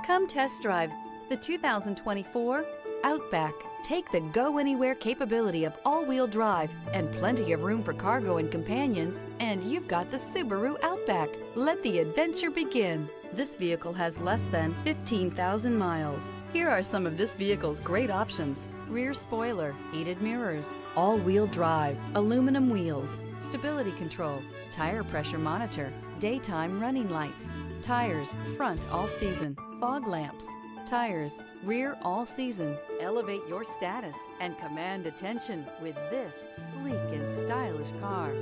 Come test drive the 2024 Outback. Take the go-anywhere capability of all-wheel drive and plenty of room for cargo and companions, and you've got the Subaru Outback. Let the adventure begin. This vehicle has less than 15,000 miles. Here are some of this vehicle's great options: rear spoiler, heated mirrors, all-wheel drive, aluminum wheels, stability control, tire pressure monitor, daytime running lights, tires front all season, fog lamps, tires rear all season. Elevate your status and command attention with this sleek and stylish car.